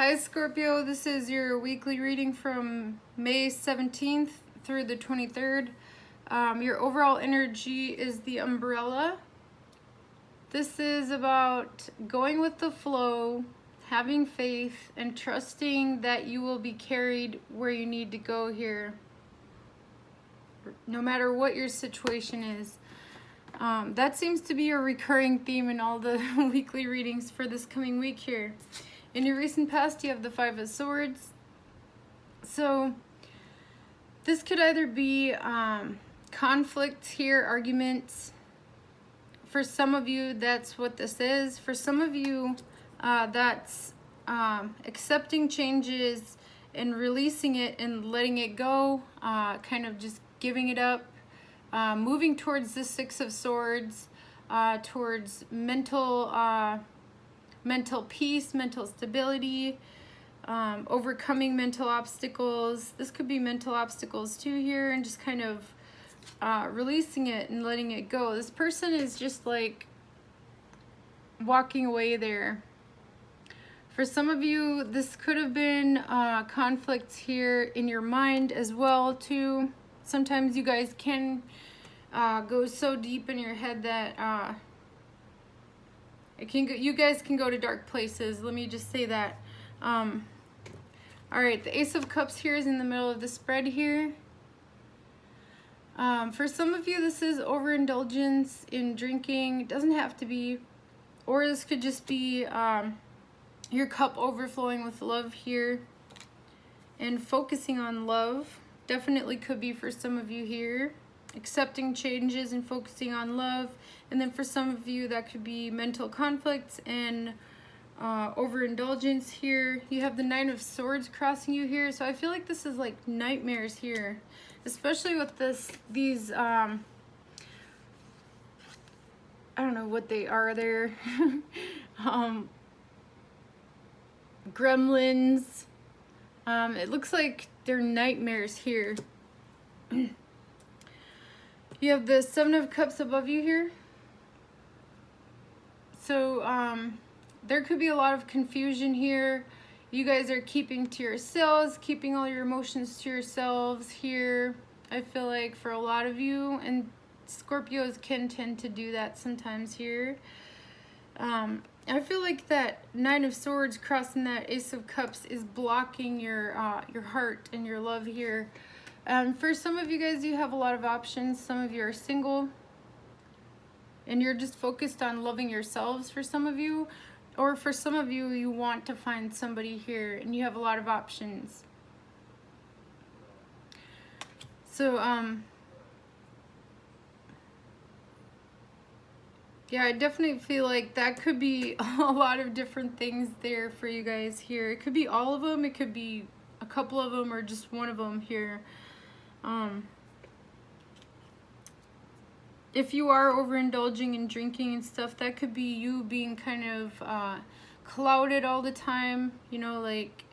Hi Scorpio, this is your weekly reading from May 17th through the 23rd. Your overall energy is the umbrella. This is about going with the flow, having faith, and trusting that you will be carried where you need to go here, no matter what your situation is. That seems to be a recurring theme in all the weekly readings for this coming week here. In your recent past, you have the Five of Swords. So this could either be conflict here, arguments. For some of you, that's what this is. For some of you, that's accepting changes and releasing it and letting it go, kind of just giving it up, moving towards the Six of Swords, towards mental peace, mental stability, overcoming mental obstacles. This could be mental obstacles too here, and just kind of releasing it and letting it go. This person is just like walking away there. For some of you, this could have been conflicts here in your mind as well too. Sometimes you guys can go so deep in your head that you guys can go to dark places. Let me just say that. All right, the Ace of Cups here is in the middle of the spread here. For some of you, this is overindulgence in drinking. It doesn't have to be. Or this could just be your cup overflowing with love here. And focusing on love. Definitely could be for some of you here. Accepting changes and focusing on love. And then for some of you, that could be mental conflicts and overindulgence here. You have the Nine of Swords crossing you here. So I feel like this is like nightmares here. Especially with these I don't know what they are there. Gremlins. It looks like they're nightmares here. You have the Seven of Cups above you here. So there could be a lot of confusion here. You guys are keeping to yourselves, keeping all your emotions to yourselves here. I feel like for a lot of you, and Scorpios can tend to do that sometimes here. I feel like that Nine of Swords crossing that Ace of Cups is blocking your heart and your love here. For some of you guys, you have a lot of options. Some of you are single and you're just focused on loving yourselves for some of you. Or for some of you, you want to find somebody here and you have a lot of options. So, yeah, I definitely feel like that could be a lot of different things there for you guys here. It could be all of them. It could be a couple of them or just one of them here. If you are overindulging in drinking and stuff, that could be you being kind of clouded all the time, you know, like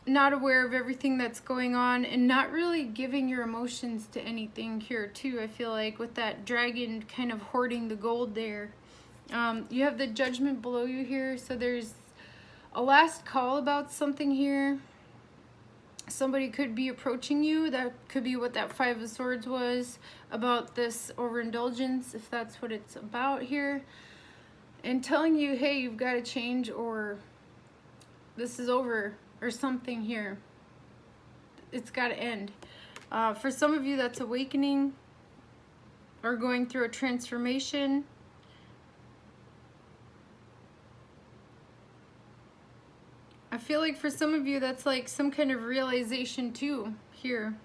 not aware of everything that's going on and not really giving your emotions to anything here too. I feel like with that dragon kind of hoarding the gold there. You have the Judgment below you here, so there's a last call about something here. Somebody could be approaching you. That could be what that Five of Swords was about, this overindulgence, if that's what it's about here. And telling you, hey, you've got to change, or this is over, or something here. It's got to end. For some of you, that's awakening or going through a transformation. I feel like for some of you, that's like some kind of realization too here.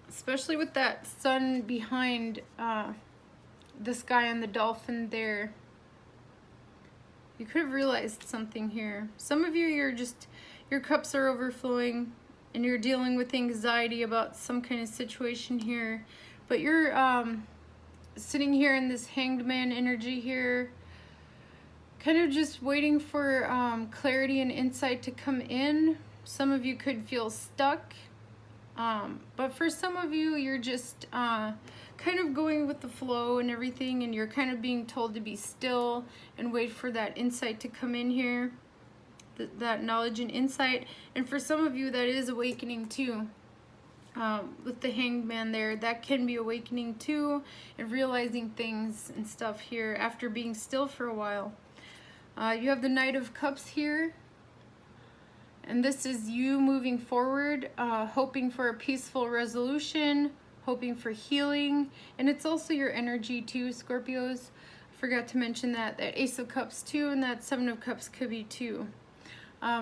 Especially with that sun behind the sky and the dolphin there. You could have realized something here. Some of you, your cups are overflowing and you're dealing with anxiety about some kind of situation here. But you're sitting here in this Hanged Man energy here. Kind of just waiting for clarity and insight to come in. Some of you could feel stuck. But for some of you, you're just kind of going with the flow and everything, and you're kind of being told to be still and wait for that insight to come in here, that knowledge and insight. And for some of you, that is awakening too. With the Hanged Man there, that can be awakening too, and realizing things and stuff here after being still for a while. You have the Knight of Cups here, and this is you moving forward, hoping for a peaceful resolution, hoping for healing, and it's also your energy too, Scorpios. I forgot to mention that Ace of Cups too, and that Seven of Cups could be too.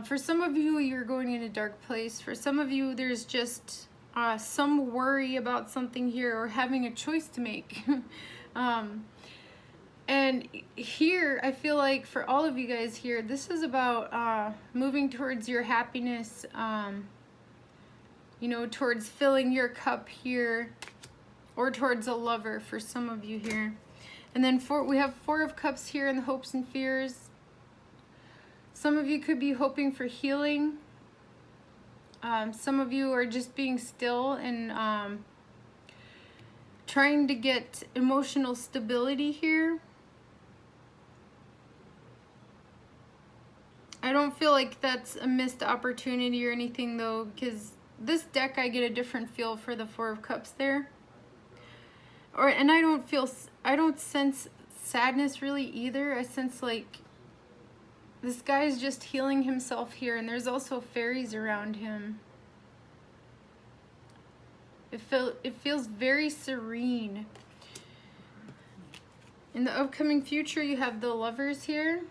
For some of you, you're going in a dark place. For some of you, there's just some worry about something here, or having a choice to make. And here, I feel like for all of you guys here, this is about moving towards your happiness, you know, towards filling your cup here, or towards a lover for some of you here. And then we have Four of Cups here in the hopes and fears. Some of you could be hoping for healing. Some of you are just being still and trying to get emotional stability here. I don't feel like that's a missed opportunity or anything though, because this deck I get a different feel for the Four of Cups there. And I don't sense sadness really either. I sense like this guy is just healing himself here, and there's also fairies around him. It feels very serene. In the upcoming future, you have the Lovers here.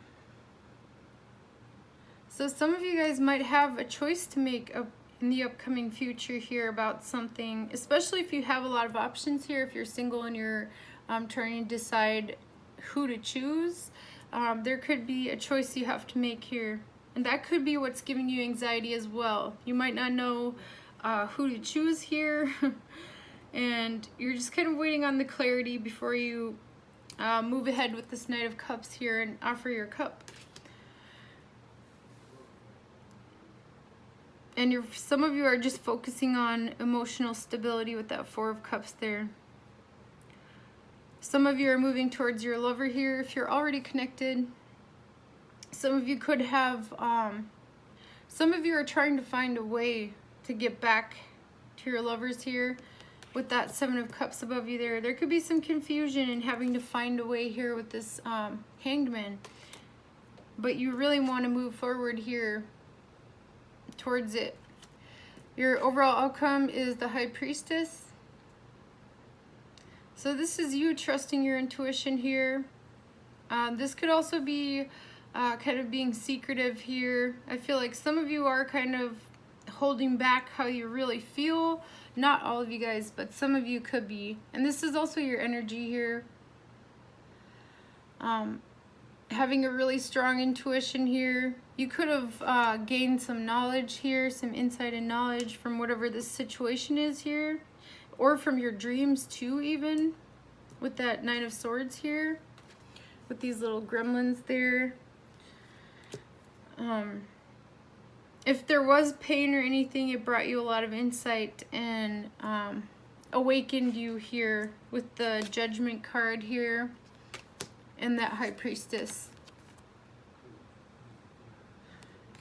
So some of you guys might have a choice to make in the upcoming future here about something, especially if you have a lot of options here. If you're single and you're trying to decide who to choose, there could be a choice you have to make here. And that could be what's giving you anxiety as well. You might not know who to choose here. And you're just kind of waiting on the clarity before you move ahead with this Knight of Cups here and offer your cup. And some of you are just focusing on emotional stability with that Four of Cups there. Some of you are moving towards your lover here if you're already connected. Some of you could have, some of you are trying to find a way to get back to your lovers here with that Seven of Cups above you there. There could be some confusion in having to find a way here with this Hanged Man. But you really want to move forward here towards it. Your overall outcome is the High Priestess. So this is you trusting your intuition here. This could also be kind of being secretive here. I feel like some of you are kind of holding back how you really feel. Not all of you guys, but some of you could be. And this is also your energy here. Having a really strong intuition here. You could have gained some knowledge here, some insight and knowledge from whatever this situation is here. Or from your dreams too, even. With that Nine of Swords here. With these little gremlins there. If there was pain or anything, it brought you a lot of insight and awakened you here with the Judgment card here and that High Priestess.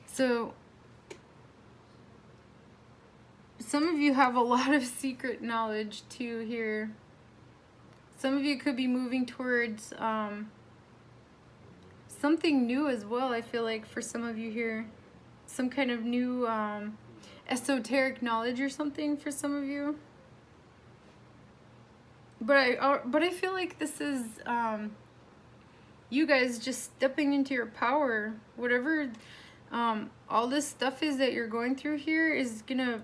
So some of you have a lot of secret knowledge too here. Some of you could be moving towards something new as well, I feel like, for some of you here. Some kind of new esoteric knowledge or something for some of you. But I feel like this is you guys just stepping into your power. Whatever all this stuff is that you're going through here is gonna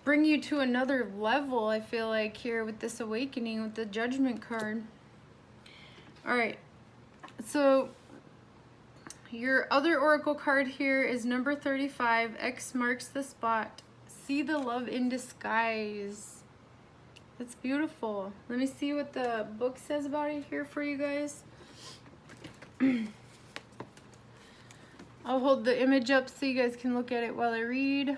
bring you to another level, I feel like, here with this awakening, with the Judgment card. Alright, so your other oracle card here is number 35. X marks the spot. See the love in disguise. That's beautiful. Let me see what the book says about it here for you guys. I'll hold the image up so you guys can look at it while I read.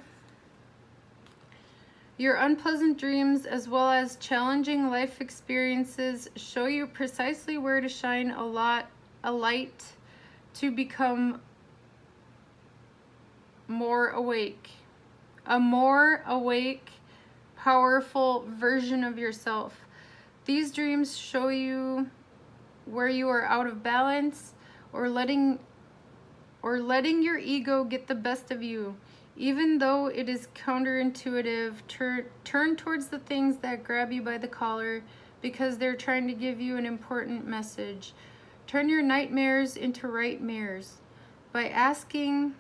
Your unpleasant dreams, as well as challenging life experiences, show you precisely where to shine a light to become more awake. A more awake, powerful version of yourself. These dreams show you where you are out of balance or letting your ego get the best of you. Even though it is counterintuitive, turn towards the things that grab you by the collar because they're trying to give you an important message. Turn your nightmares into nightmares by asking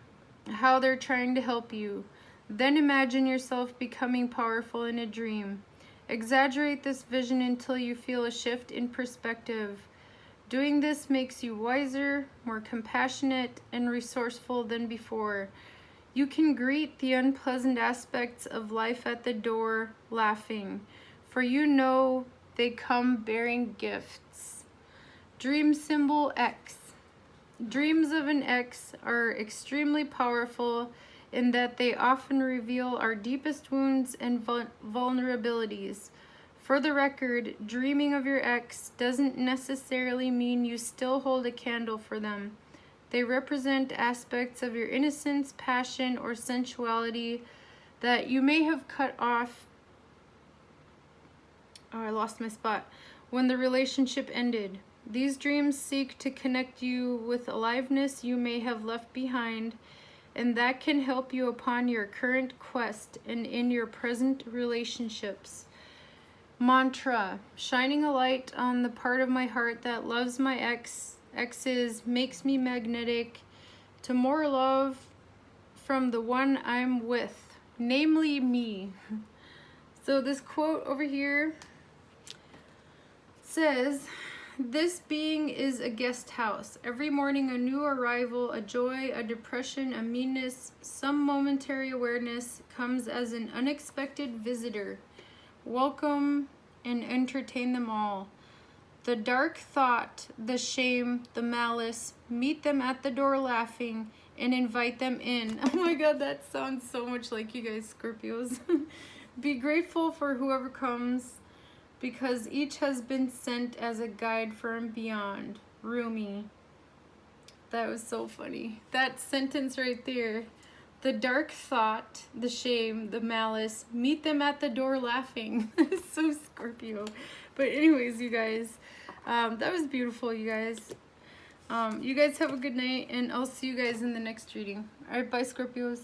how they're trying to help you. Then imagine yourself becoming powerful in a dream. Exaggerate this vision until you feel a shift in perspective. Doing this makes you wiser, more compassionate, and resourceful than before. You can greet the unpleasant aspects of life at the door laughing, for you know they come bearing gifts. Dream symbol X. Dreams of an X are extremely powerful in that they often reveal our deepest wounds and vulnerabilities. For the record, dreaming of your ex doesn't necessarily mean you still hold a candle for them. They represent aspects of your innocence, passion, or sensuality that you may have cut off. Oh, I lost my spot. When the relationship ended. These dreams seek to connect you with aliveness you may have left behind, and that can help you upon your current quest and in your present relationships. Mantra: shining a light on the part of my heart that loves my exes, makes me magnetic to more love from the one I'm with, namely me. So this quote over here says, this being is a guest house. Every morning a new arrival, a joy, a depression, a meanness, some momentary awareness comes as an unexpected visitor. Welcome and entertain them all. The dark thought, the shame, the malice, meet them at the door laughing and invite them in. Oh my God, that sounds so much like you guys, Scorpios. Be grateful for whoever comes, because each has been sent as a guide from beyond. Rumi. That was so funny. That sentence right there. The dark thought, the shame, the malice, meet them at the door laughing. So Scorpio. But anyways, you guys, that was beautiful, you guys. You guys have a good night, and I'll see you guys in the next reading. All right, bye, Scorpios.